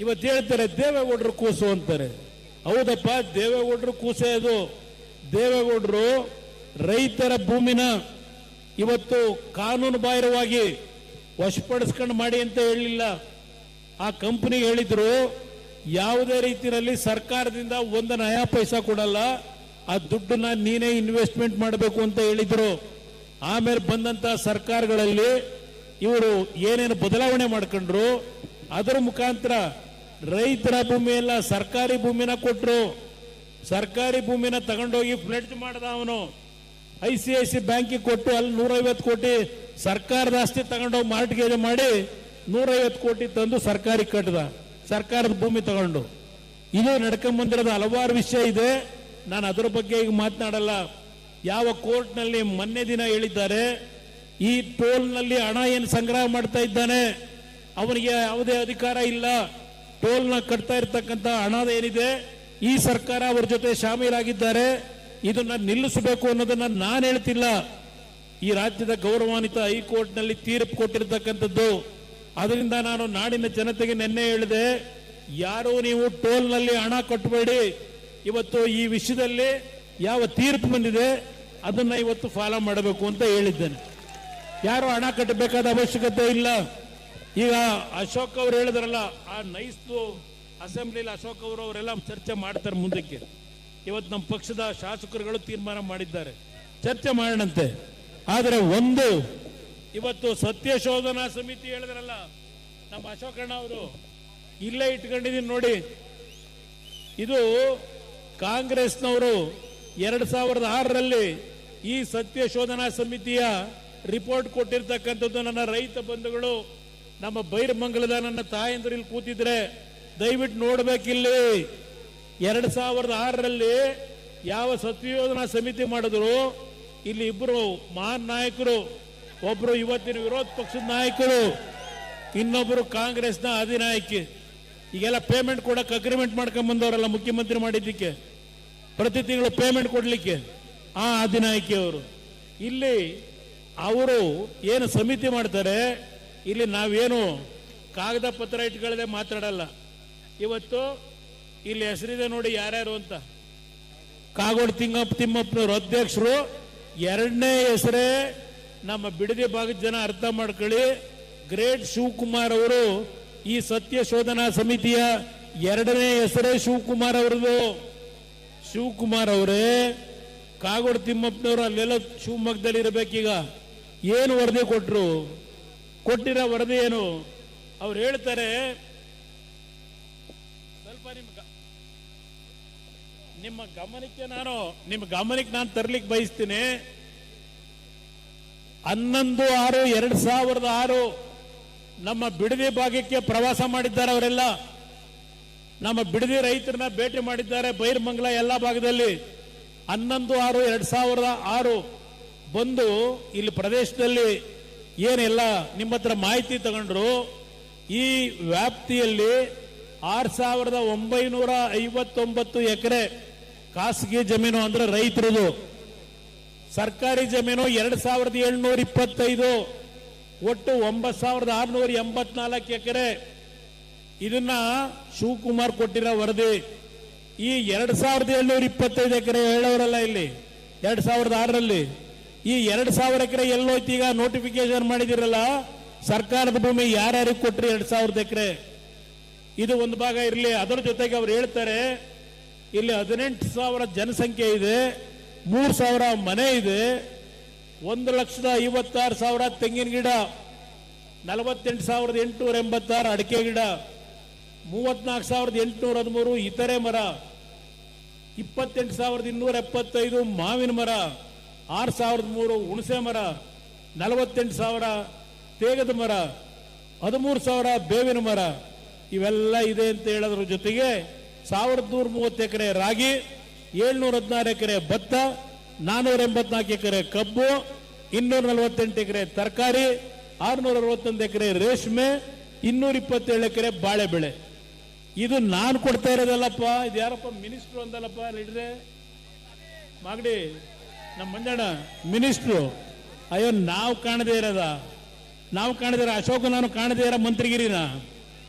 ಇವತ್ತು ಹೇಳ್ತಾರೆ ದೇವೇಗೌಡರು ಕೂಸು ಅಂತಾರೆ. ಹೌದಪ್ಪ, ದೇವೇಗೌಡರು ಕೂಸೆ. ಅದು ದೇವೇಗೌಡರು ರೈತರ ಭೂಮಿನ ಇವತ್ತು ಕಾನೂನು ಬಾಹಿರವಾಗಿ ವಶಪಡಿಸ್ಕೊಂಡು ಮಾಡಿ ಅಂತ ಹೇಳಿಲ್ಲ. ಆ ಕಂಪನಿಗೆ ಹೇಳಿದ್ರು ಯಾವುದೇ ರೀತಿಯಲ್ಲಿ ಸರ್ಕಾರದಿಂದ ಒಂದು ನಯಾ ಪೈಸಾ ಕೊಡಲ್ಲ, ಆ ದುಡ್ಡನ್ನ ನೀನೇ ಇನ್ವೆಸ್ಟ್ಮೆಂಟ್ ಮಾಡಬೇಕು ಅಂತ ಹೇಳಿದ್ರು. ಆಮೇಲೆ ಬಂದಂತ ಸರ್ಕಾರಗಳಲ್ಲಿ ಇವರು ಏನೇನು ಬದಲಾವಣೆ ಮಾಡ್ಕೊಂಡ್ರು, ಅದರ ಮುಖಾಂತರ ರೈತರ ಭೂಮಿ ಎಲ್ಲ ಸರ್ಕಾರಿ ಭೂಮಿನ ಕೊಟ್ಟರು. ಸರ್ಕಾರಿ ಭೂಮಿನ ತಗೊಂಡೋಗಿ ಫ್ಲೆಡ್ಜ್ ಮಾಡ್ದ ಅವನು. ICICI ಬ್ಯಾಂಕಿಗೆ ಕೊಟ್ಟು ಅಲ್ಲಿ 150 ಕೋಟಿ ಸರ್ಕಾರದ ಆಸ್ತಿ ತಗೊಂಡೋಗಿ ಮಾರ್ಟ್ಗೇಜ್ ಮಾಡಿ 150 ಕೋಟಿ ತಂದು ಸರ್ಕಾರಿ ಕಟ್ಟದ, ಸರ್ಕಾರದ ಭೂಮಿ ತಗೊಂಡು. ಇದು ನಡ್ಕೊಂಡ್ಬಂದಿರೋದು ಹಲವಾರು ವಿಷಯ ಇದೆ. ನಾನು ಅದರ ಬಗ್ಗೆ ಈಗ ಮಾತನಾಡಲ್ಲ. ಯಾವ ಕೋರ್ಟ್ನಲ್ಲಿ ಮೊನ್ನೆ ದಿನ ಹೇಳಿದ್ದಾರೆ, ಈ ಟೋಲ್ನಲ್ಲಿ ಹಣ ಏನು ಸಂಗ್ರಹ ಮಾಡ್ತಾ ಇದ್ದಾನೆ ಅವನಿಗೆ ಯಾವುದೇ ಅಧಿಕಾರ ಇಲ್ಲ. ಟೋಲ್ನ ಕಟ್ತಾ ಇರ್ತಕ್ಕಂಥ ಹಣ ಏನಿದೆ ಈ ಸರ್ಕಾರ ಅವರ ಜೊತೆ ಶಾಮೀಲಾಗಿದ್ದಾರೆ. ಇದನ್ನ ನಿಲ್ಲಿಸಬೇಕು ಅನ್ನೋದನ್ನ ನಾನು ಹೇಳ್ತಿಲ್ಲ. ಈ ರಾಜ್ಯದ ಗೌರವಾನ್ವಿತ ಹೈಕೋರ್ಟ್ನಲ್ಲಿ ತೀರ್ಪು ಕೊಟ್ಟಿರ್ತಕ್ಕಂಥದ್ದು. ಅದರಿಂದ ನಾನು ನಾಡಿನ ಜನತೆಗೆ ನಿನ್ನೆ ಹೇಳಿದೆ, ಯಾರು ನೀವು ಟೋಲ್ನಲ್ಲಿ ಹಣ ಕಟ್ಟಬೇಡಿ. ಇವತ್ತು ಈ ವಿಷಯದಲ್ಲಿ ಯಾವ ತೀರ್ಪು ಬಂದಿದೆ ಅದನ್ನ ಇವತ್ತು ಫಾಲೋ ಮಾಡಬೇಕು ಅಂತ ಹೇಳಿದ್ದೇನೆ. ಯಾರು ಹಣ ಕಟ್ಟಬೇಕಾದ ಅವಶ್ಯಕತೆ ಇಲ್ಲ. ಈಗ ಅಶೋಕ್ ಅವರು ಹೇಳಿದ್ರಲ್ಲ, ಆ ನೈಸ್ದು ಅಸೆಂಬ್ಲಿಲಿ ಅಶೋಕ್ ಅವರೆಲ್ಲ ಚರ್ಚೆ ಮಾಡ್ತಾರೆ ಮುಂದಕ್ಕೆ. ಇವತ್ತು ನಮ್ಮ ಪಕ್ಷದ ಶಾಸಕರುಗಳು ತೀರ್ಮಾನ ಮಾಡಿದ್ದಾರೆ, ಚರ್ಚೆ ಮಾಡೋಣಂತೆ. ಆದರೆ ಒಂದು ಇವತ್ತು ಸತ್ಯ ಶೋಧನಾ ಸಮಿತಿ ಹೇಳಿದ್ರಲ್ಲ ನಮ್ಮ ಅಶೋಕಣ್ಣ ಅವರು, ಇಲ್ಲೇ ಇಟ್ಕೊಂಡಿದ್ದೀನಿ ನೋಡಿ. ಇದು ಕಾಂಗ್ರೆಸ್ನವರು 2006ರಲ್ಲಿ ಈ ಸತ್ಯ ಶೋಧನಾ ಸಮಿತಿಯ ರಿಪೋರ್ಟ್ ಕೊಟ್ಟಿರ್ತಕ್ಕಂಥದ್ದು. ನನ್ನ ರೈತ ಬಂಧುಗಳು, ನಮ್ಮ ಬೈರಮಂಗಲದ ನನ್ನ ತಾಯಂದ್ರು ಇಲ್ಲಿ ಕೂತಿದ್ರೆ ದಯವಿಟ್ಟು ನೋಡ್ಬೇಕಿಲ್ಲಿ. 2006ರಲ್ಲಿ ಯಾವ ಸತ್ಯಶೋಧನಾ ಸಮಿತಿ ಮಾಡಿದ್ರು, ಇಲ್ಲಿ ಇಬ್ಬರು ಮಹಾನ್ ನಾಯಕರು, ಒಬ್ರು ಇವತ್ತಿನ ವಿರೋಧ ಪಕ್ಷದ ನಾಯಕರು, ಇನ್ನೊಬ್ರು ಕಾಂಗ್ರೆಸ್ನ ಅಧಿನಾಯಕಿ. ಈಗೆಲ್ಲ ಪೇಮೆಂಟ್ ಕೊಡಕ್ಕೆ ಅಗ್ರಿಮೆಂಟ್ ಮಾಡ್ಕೊಂಡ್ ಬಂದವರಲ್ಲ ಮುಖ್ಯಮಂತ್ರಿ ಮಾಡಿದ್ದಕ್ಕೆ, ಪ್ರತಿ ತಿಂಗಳು ಪೇಮೆಂಟ್ ಕೊಡ್ಲಿಕ್ಕೆ ಆ ಅಧಿನಾಯಕಿ ಅವರು. ಇಲ್ಲಿ ಅವರು ಏನು ಸಮಿತಿ ಮಾಡ್ತಾರೆ, ಇಲ್ಲಿ ನಾವೇನು ಕಾಗದ ಪತ್ರ ಇಟ್ಕೊಳ್ಳದೆ ಮಾತಾಡಲ್ಲ. ಇವತ್ತು ಇಲ್ಲಿ ಹೆಸರಿದೆ ನೋಡಿ ಯಾರ್ಯಾರು ಅಂತ. ಕಾಗೋಡು ತಿಮ್ಮಪ್ಪನವರು ಅಧ್ಯಕ್ಷರು. ಎರಡನೇ ಹೆಸರೇ ನಮ್ಮ ಬಿಡದಿ ಭಾಗದ ಜನ ಅರ್ಥ ಮಾಡ್ಕೊಳ್ಳಿ, ಗ್ರೇಟ್ ಶಿವಕುಮಾರ್ ಅವರು ಈ ಸತ್ಯ ಶೋಧನಾ ಸಮಿತಿಯ ಎರಡನೇ ಹೆಸರೇ ಶಿವಕುಮಾರ್ ಅವರದು. ಶಿವಕುಮಾರ್ ಅವರೇ ಕಾಗೋಡು ತಿಮ್ಮಪ್ಪನವರು ಅಲ್ಲೆಲ್ಲ ಶಿವಮೊಗ್ಗದಲ್ಲಿ ಇರಬೇಕೀಗ. ಏನು ವರದಿ ಕೊಟ್ಟರು? ಕೊಟ್ಟಿರೋ ವರದಿ ಏನು? ಅವ್ರು ಹೇಳ್ತಾರೆ, ಸ್ವಲ್ಪ ನಿಮ್ಮ ಗಮನಕ್ಕೆ ನಾನು ತರ್ಲಿಕ್ಕೆ ಬಯಸ್ತೀನಿ. 11/6/2006 ನಮ್ಮ ಬಿಡದಿ ಭಾಗಕ್ಕೆ ಪ್ರವಾಸ ಮಾಡಿದ್ದಾರೆ ಅವರೆಲ್ಲ. ನಮ್ಮ ಬಿಡದಿ ರೈತರನ್ನ ಭೇಟಿ ಮಾಡಿದ್ದಾರೆ ಬೈರಮಂಗಲ ಎಲ್ಲ ಭಾಗದಲ್ಲಿ. 11/6/2006 ಬಂದು ಇಲ್ಲಿ ಪ್ರದೇಶದಲ್ಲಿ ಏನೆಲ್ಲ ನಿಮ್ಮ ಹತ್ರ ಮಾಹಿತಿ ತಗೊಂಡ್ರು. ಈ ವ್ಯಾಪ್ತಿಯಲ್ಲಿ 6,959 ಎಕರೆ ಖಾಸಗಿ ಜಮೀನು ಅಂದ್ರೆ ರೈತರದು. ಸರ್ಕಾರಿ ಜಮೀನು 2,725, ಒಟ್ಟು 9,684 ಎಕರೆ. ಇದನ್ನ ಶಿವಕುಮಾರ್ ಕೊಟ್ಟಿರೋ ವರದಿ. ಈ 2,725 ಎಕರೆ ಹೇಳೋರಲ್ಲ ಇಲ್ಲಿ 2006ರಲ್ಲಿ. ಈ 2,000 ಎಕರೆ ಎಲ್ಲೋಯ್ತು? ಈಗ ನೋಟಿಫಿಕೇಶನ್ ಮಾಡಿದಿರಲ್ಲ, ಸರ್ಕಾರದ ಭೂಮಿ ಯಾರ್ಯಾರಿಗೆ ಕೊಟ್ರಿ 2,000 ಎಕರೆ? ಇದು ಒಂದು ಭಾಗ ಇರಲಿ. ಅದರ ಜೊತೆಗೆ ಅವ್ರು ಹೇಳ್ತಾರೆ, ಇಲ್ಲಿ 18,000 ಜನಸಂಖ್ಯೆ ಇದೆ, 3,000 ಮನೆ ಇದೆ, 1,56,000 ತೆಂಗಿನ ಗಿಡ, 48,886 ಅಡಿಕೆ ಗಿಡ, 34,813 ಇತರೆ ಮರ, 28,275 ಮಾವಿನ ಮರ, 6,003 ಹುಣಸೆ ಮರ, 48,000 ತೇಗದ ಮರ, 13,000 ಬೇವಿನ ಮರ, ಇವೆಲ್ಲ ಇದೆ ಅಂತ ಹೇಳೋದ್ರ ಜೊತೆಗೆ 1,130 ಎಕರೆ ರಾಗಿ, 716 ಎಕರೆ ಭತ್ತ, 484 ಎಕರೆ ಕಬ್ಬು, 248 ಎಕರೆ ತರಕಾರಿ, 661 ಎಕರೆ ರೇಷ್ಮೆ, 227 ಎಕರೆ ಬಾಳೆ ಬೆಳೆ. ಇದು ನಾನು ಕೊಡ್ತಾ ಇರೋದಲ್ಲಪ್ಪ, ಇದು ಯಾರಪ್ಪ ಮಿನಿಸ್ಟ್ರು ಅಂದಲ್ಲಪ್ಪ ಲೀಡ್ರೆ ಮಾಗಡಿ, ನಮ್ಮ ಮಂಜಣ್ಣ ಮಿನಿಸ್ಟ್ರು. ಅಯ್ಯೋ, ನಾವು ಕಾಣದೇ ಇರೋದ? ನಾವು ಕಾಣದೇ ಇರೋ ಅಶೋಕ್ ನಾನು ಕಾಣದೇ ಇರೋ ಮಂತ್ರಿಗಿರಿನ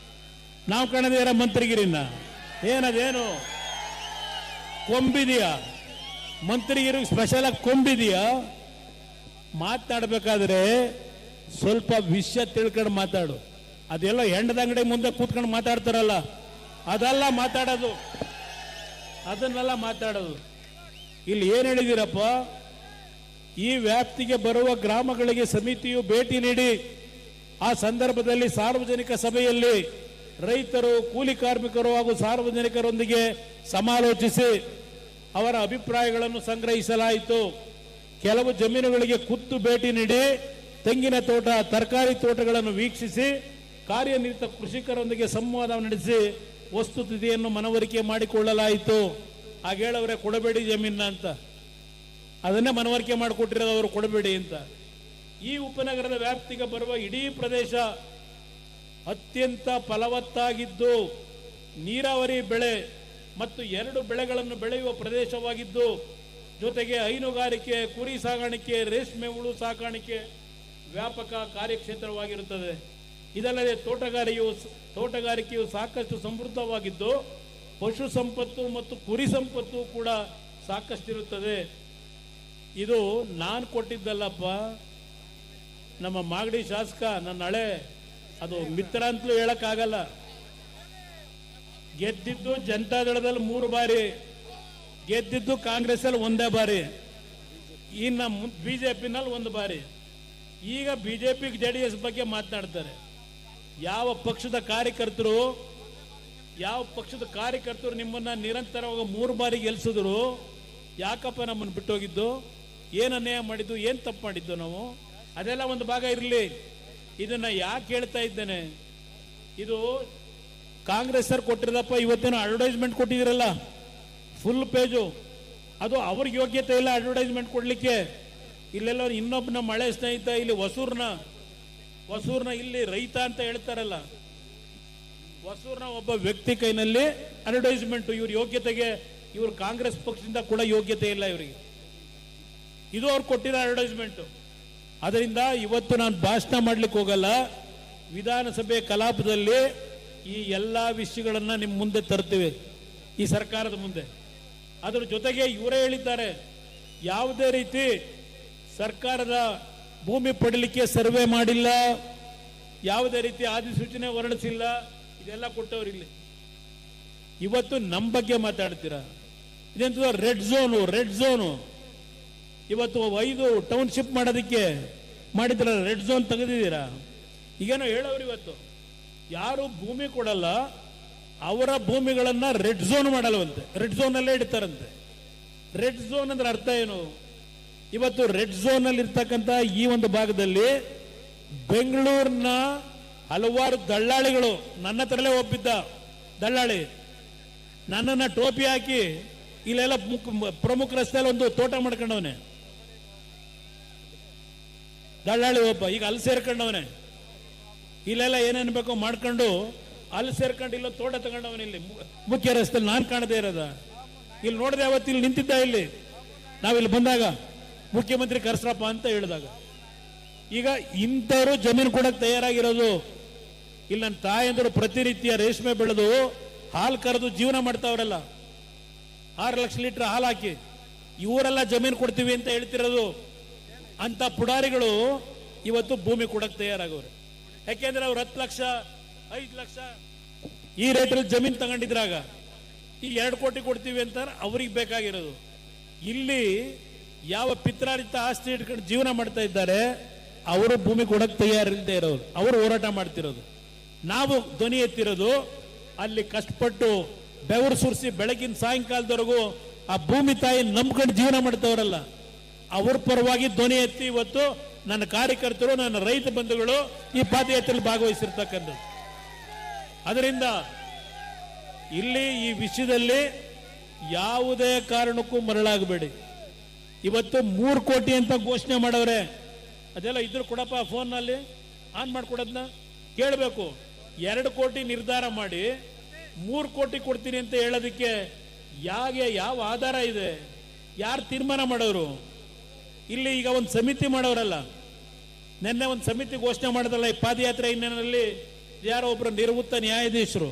ನಾವು ಕಾಣದಿರ ಮಂತ್ರಿಗಿರಿನ ಏನದೇನು ಕೊಂಬಿದೆಯಾ? ಮಂತ್ರಿಗಿರಿ ಸ್ಪೆಷಲ್ ಆಗಿ ಕೊಂಬಿದೆಯಾ? ಮಾತಾಡ್ಬೇಕಾದ್ರೆ ಸ್ವಲ್ಪ ವಿಷಯ ತಿಳ್ಕೊಂಡು ಮಾತಾಡು. ಅದೆಲ್ಲ ಹೆಂಡದ ಅಂಗಡಿ ಮುಂದೆ ಕೂತ್ಕೊಂಡು ಮಾತಾಡ್ತಾರಲ್ಲ, ಅದೆಲ್ಲ ಮಾತಾಡೋದು, ಅದನ್ನೆಲ್ಲ ಮಾತಾಡೋದು. ಇಲ್ಲಿ ಏನ್ ಹೇಳಿದಿರಪ್ಪ, ಈ ವ್ಯಾಪ್ತಿಗೆ ಬರುವ ಗ್ರಾಮಗಳಿಗೆ ಸಮಿತಿಯು ಭೇಟಿ ನೀಡಿ ಆ ಸಂದರ್ಭದಲ್ಲಿ ಸಾರ್ವಜನಿಕ ಸಭೆಯಲ್ಲಿ ರೈತರು, ಕೂಲಿ ಕಾರ್ಮಿಕರು ಹಾಗೂ ಸಾರ್ವಜನಿಕರೊಂದಿಗೆ ಸಮಾಲೋಚಿಸಿ ಅವರ ಅಭಿಪ್ರಾಯಗಳನ್ನು ಸಂಗ್ರಹಿಸಲಾಯಿತು. ಕೆಲವು ಜಮೀನುಗಳಿಗೆ ಖುದ್ದು ಭೇಟಿ ನೀಡಿ ತೆಂಗಿನ ತೋಟ, ತರಕಾರಿ ತೋಟಗಳನ್ನು ವೀಕ್ಷಿಸಿ ಕಾರ್ಯನಿರತ ಕೃಷಿಕರೊಂದಿಗೆ ಸಂವಾದ ನಡೆಸಿ ವಸ್ತುಸ್ಥಿತಿಯನ್ನು ಮನವರಿಕೆ ಮಾಡಿಕೊಳ್ಳಲಾಯಿತು. ಹಾಗೆ ಹೇಳವ್ರೆ ಕೊಡಬೇಡಿ ಜಮೀನ ಅಂತ, ಅದನ್ನೇ ಮನವರಿಕೆ ಮಾಡಿಕೊಟ್ಟಿರೋದು ಅವರು, ಕೊಡಬೇಡಿ ಅಂತ. ಈ ಉಪನಗರದ ವ್ಯಾಪ್ತಿಗೆ ಬರುವ ಇಡೀ ಪ್ರದೇಶ ಅತ್ಯಂತ ಫಲವತ್ತಾಗಿದ್ದು ನೀರಾವರಿ ಬೆಳೆ ಮತ್ತು 2 ಬೆಳೆಗಳನ್ನು ಬೆಳೆಯುವ ಪ್ರದೇಶವಾಗಿದ್ದು, ಜೊತೆಗೆ ಹೈನುಗಾರಿಕೆ, ಕುರಿ ಸಾಗಾಣಿಕೆ, ರೇಷ್ಮೆ ಹುಳು ಸಾಕಾಣಿಕೆ ವ್ಯಾಪಕ ಕಾರ್ಯಕ್ಷೇತ್ರವಾಗಿರುತ್ತದೆ. ಇದಲ್ಲದೆ ತೋಟಗಾರಿಕೆಯು ಸಾಕಷ್ಟು ಸಮೃದ್ಧವಾಗಿದ್ದು ಪಶು ಸಂಪತ್ತು ಮತ್ತು ಕುರಿ ಸಂಪತ್ತು ಕೂಡ ಸಾಕಷ್ಟಿರುತ್ತದೆ. ಇದು ನಾನು ಕೊಟ್ಟಿದ್ದಲ್ಲಪ್ಪ, ನಮ್ಮ ಮಾಗಡಿ ಶಾಸಕ ನನ್ನ ಹಳೆ ಅದು ಮಿತ್ರ ಅಂತಲೂ ಹೇಳಕ್ಕಾಗಲ್ಲ. ಗೆದ್ದಿದ್ದು ಜನತಾದಳದಲ್ಲಿ 3 ಬಾರಿ, ಗೆದ್ದಿದ್ದು ಕಾಂಗ್ರೆಸ್ ಅಲ್ಲಿ 1 ಬಾರಿ, ಇನ್ನು ಬಿಜೆಪಿನಲ್ಲಿ 1 ಬಾರಿ. ಈಗ ಬಿಜೆಪಿ ಜೆಡಿಎಸ್ ಬಗ್ಗೆ ಮಾತನಾಡ್ತಾರೆ. ಯಾವ ಪಕ್ಷದ ಕಾರ್ಯಕರ್ತರು ನಿಮ್ಮನ್ನ ನಿರಂತರವಾಗಿ 3 ಬಾರಿ ಗೆಲ್ಸಿದ್ರು? ಯಾಕಪ್ಪ ನಮ್ಮನ್ನು ಬಿಟ್ಟೋಗಿದ್ದು? ಏನು ಅನ್ಯಾಯ ಮಾಡಿದ್ದು? ಏನು ತಪ್ಪು ಮಾಡಿದ್ದು ನಾವು? ಅದೆಲ್ಲ ಒಂದು ಭಾಗ ಇರಲಿ. ಇದನ್ನ ಯಾಕೆ ಹೇಳ್ತಾ ಇದ್ದೇನೆ, ಇದು ಕಾಂಗ್ರೆಸ್ ಸರ್ ಕೊಟ್ಟಿರೋದಪ್ಪ. ಇವತ್ತೇನೋ ಅಡ್ವರ್ಟೈಸ್ಮೆಂಟ್ ಕೊಟ್ಟಿದ್ದೀರಲ್ಲ ಫುಲ್ ಪೇಜು, ಅದು ಅವ್ರಿಗೆ ಯೋಗ್ಯತೆ ಇಲ್ಲ ಅಡ್ವರ್ಟೈಸ್ಮೆಂಟ್ ಕೊಡ್ಲಿಕ್ಕೆ. ಇಲ್ಲೆಲ್ಲ ಇನ್ನೊಬ್ಬ ನಮ್ಮ ಹಳೆ ಸ್ನೇಹಿತ ಇಲ್ಲಿ ಹೊಸೂರ್ನ ಇಲ್ಲಿ ರೈತ ಅಂತ ಹೇಳ್ತಾರಲ್ಲ, ಹೊಸೂರ್ನ ಒಬ್ಬ ವ್ಯಕ್ತಿ ಕೈನಲ್ಲಿ ಅಡ್ವರ್ಟೈಸ್ಮೆಂಟ್. ಇವ್ರ ಯೋಗ್ಯತೆಗೆ, ಇವ್ರು ಕಾಂಗ್ರೆಸ್ ಪಕ್ಷದಿಂದ ಕೂಡ ಯೋಗ್ಯತೆ ಇಲ್ಲ ಇವರಿಗೆ. ಇದು ಅವ್ರು ಕೊಟ್ಟಿರೋ ಅಡ್ವರ್ಟೈಸ್ಮೆಂಟ್. ಅದರಿಂದ ಇವತ್ತು ನಾನು ಭಾಷಣ ಮಾಡ್ಲಿಕ್ಕೆ ಹೋಗಲ್ಲ. ವಿಧಾನಸಭೆ ಕಲಾಪದಲ್ಲಿ ಈ ಎಲ್ಲಾ ವಿಷಯಗಳನ್ನ ನಿಮ್ಮ ಮುಂದೆ ತರ್ತೀವಿ, ಈ ಸರ್ಕಾರದ ಮುಂದೆ. ಅದರ ಜೊತೆಗೆ ಇವರೇ ಹೇಳಿದ್ದಾರೆ, ಯಾವುದೇ ರೀತಿ ಸರ್ಕಾರದ ಭೂಮಿ ಪಡಲಿಕ್ಕೆ ಸರ್ವೆ ಮಾಡಿಲ್ಲ, ಯಾವುದೇ ರೀತಿ ಅಧಿಸೂಚನೆ ಹೊರಡಿಸಿಲ್ಲ, ಇದೆಲ್ಲ ಕೊಟ್ಟವ್ರಿಲ್ಲಿ. ಇವತ್ತು ನಮ್ಮ ಬಗ್ಗೆ ಮಾತಾಡ್ತೀರಾ? ಇದೆಂತ ರೆಡ್ ಝೋನು. ಇವತ್ತು 5 ಟೌನ್ಶಿಪ್ ಮಾಡೋದಕ್ಕೆ ಮಾಡಿದ್ರ, ರೆಡ್ ಝೋನ್ ತೆಗೆದಿದ್ದೀರಾ? ಈಗೇನೋ ಹೇಳೋರು ಇವತ್ತು ಯಾರು ಭೂಮಿ ಕೊಡಲ್ಲ ಅವರ ಭೂಮಿಗಳನ್ನ ರೆಡ್ ಝೋನ್ ಮಾಡಲ್ವಂತೆ, ರೆಡ್ ಝೋನ್ ಅಲ್ಲೇ ಇಡ್ತಾರಂತೆ. ರೆಡ್ ಝೋನ್ ಅಂದ್ರೆ ಅರ್ಥ ಏನು? ಇವತ್ತು ರೆಡ್ ಝೋನ್ ಅಲ್ಲಿ ಇರ್ತಕ್ಕಂಥ ಈ ಒಂದು ಭಾಗದಲ್ಲಿ ಬೆಂಗಳೂರಿನ ಹಲವಾರು ದಳ್ಳಾಳಿಗಳು, ನನ್ನ ಹತ್ರಲೇ ಒಬ್ಬಿದ್ದ ದಳ್ಳಾಳಿ ನನ್ನನ್ನ ಟೋಪಿ ಹಾಕಿ ಇಲ್ಲೆಲ್ಲ ಪ್ರಮುಖ ರಸ್ತೆಯಲ್ಲಿ ಒಂದು ತೋಟ ಮಾಡ್ಕೊಂಡವನೆ ದಳ್ಳಾಳಿ ಒಬ್ಬ. ಈಗ ಅಲ್ಲಿ ಸೇರ್ಕೊಂಡವನೆ, ಇಲ್ಲೆಲ್ಲ ಏನೇನು ಬೇಕೋ ಮಾಡ್ಕೊಂಡು ಅಲ್ಲಿ ಸೇರ್ಕೊಂಡು ಇಲ್ಲ ತೋಟ ತಗೊಂಡವನ. ಇಲ್ಲಿ ಮುಖ್ಯ ರಸ್ತೆಯಲ್ಲಿ ನಾನು ಕಾಣದೇ ಇರೋದ, ಇಲ್ಲಿ ನೋಡಿದೆ ಅವತ್ತು, ಇಲ್ಲಿ ನಿಂತಿದ್ದ. ಇಲ್ಲಿ ನಾವಿಲ್ಲಿ ಬಂದಾಗ ಮುಖ್ಯಮಂತ್ರಿ ಕರ್ಸ್ರಪ್ಪ ಅಂತ ಹೇಳಿದಾಗ, ಈಗ ಇಂಥವ್ರು ಜಮೀನು ಕೊಡಕ್ಕೆ ತಯಾರಾಗಿರೋದು. ಇಲ್ಲಿ ನನ್ನ ತಾಯಂದರು ಪ್ರತಿನಿತ್ಯ ರೇಷ್ಮೆ ಬೆಳೆದು ಹಾಲು ಕರೆದು ಜೀವನ ಮಾಡ್ತಾವ್ರಲ್ಲ, 6 ಲಕ್ಷ ಲೀಟರ್ ಹಾಲು ಹಾಕಿ ಇವರೆಲ್ಲ ಜಮೀನು ಕೊಡ್ತೀವಿ ಅಂತ ಹೇಳ್ತಿರೋದು. ಅಂತ ಪುಡಾರಿಗಳು ಇವತ್ತು ಭೂಮಿ ಕೊಡಕ್ಕೆ ತಯಾರಾಗವ್ರೆ. ಯಾಕೆಂದ್ರೆ ಅವ್ರು 10 ಲಕ್ಷ 5 ಲಕ್ಷ ಈ ರೇಟಲ್ಲಿ ಜಮೀನು ತಗೊಂಡಿದ್ರಾಗ ಈಗ 2 ಕೋಟಿ ಕೊಡ್ತೀವಿ ಅಂತ ಅವ್ರಿಗೆ ಬೇಕಾಗಿರೋದು. ಇಲ್ಲಿ ಯಾವ ಪಿತ್ರಾರಿತ ಆಸ್ತಿ ಇಟ್ಕೊಂಡು ಜೀವನ ಮಾಡ್ತಾ ಇದ್ದಾರೆ ಅವರು ಭೂಮಿ ಕೊಡಕ್ಕೆ ತಯಾರಿಲ್ಲದೆ ಇರೋರು, ಅವರು ಹೋರಾಟ ಮಾಡ್ತಿರೋದು. ನಾವು ಧ್ವನಿ ಎತ್ತಿರೋದು ಅಲ್ಲಿ ಕಷ್ಟಪಟ್ಟು ಬೆವರು ಸುರಿಸಿ ಬೆಳಗಿನ ಸಾಯಂಕಾಲದವರೆಗೂ ಆ ಭೂಮಿ ತಾಯಿ ನಂಬ್ಕೊಂಡು ಜೀವನ ಮಾಡ್ತವ್ರಲ್ಲ, ಅವ್ರ ಪರವಾಗಿ ಧ್ವನಿ ಎತ್ತಿ ಇವತ್ತು ನನ್ನ ಕಾರ್ಯಕರ್ತರು, ನನ್ನ ರೈತ ಬಂಧುಗಳು ಈ ಪಾದಯಾತ್ರೆಯಲ್ಲಿ ಭಾಗವಹಿಸಿರ್ತಕ್ಕಂಥದ್ದು. ಅದರಿಂದ ಇಲ್ಲಿ ಈ ವಿಷಯದಲ್ಲಿ ಯಾವುದೇ ಕಾರಣಕ್ಕೂ ಮರಳಾಗಬೇಡಿ. ಇವತ್ತು 3 ಕೋಟಿ ಅಂತ ಘೋಷಣೆ ಮಾಡವ್ರೆ, ಅದೆಲ್ಲ ಇದ್ರು ಕೊಡಪ್ಪ, ಫೋನ್ನಲ್ಲಿ ಆನ್ ಮಾಡ್ಕೊಡೋದನ್ನ ಕೇಳಬೇಕು. 2 ಕೋಟಿ ನಿರ್ಧಾರ ಮಾಡಿ 3 ಕೋಟಿ ಕೊಡ್ತೀನಿ ಅಂತ ಹೇಳೋದಕ್ಕೆ ಯಾವ ಆಧಾರ ಇದೆ? ಯಾರು ತೀರ್ಮಾನ ಮಾಡೋರು? ಇಲ್ಲಿ ಈಗ ಒಂದು ಸಮಿತಿ ಮಾಡೋರಲ್ಲ, ನಿನ್ನೆ ಒಂದು ಸಮಿತಿ ಘೋಷಣೆ ಮಾಡೋದಲ್ಲ ಈ ಪಾದಯಾತ್ರೆ ಹಿನ್ನೆಲೆಯಲ್ಲಿ. ಯಾರೋ ಒಬ್ಬರು ನಿವೃತ್ತ ನ್ಯಾಯಾಧೀಶರು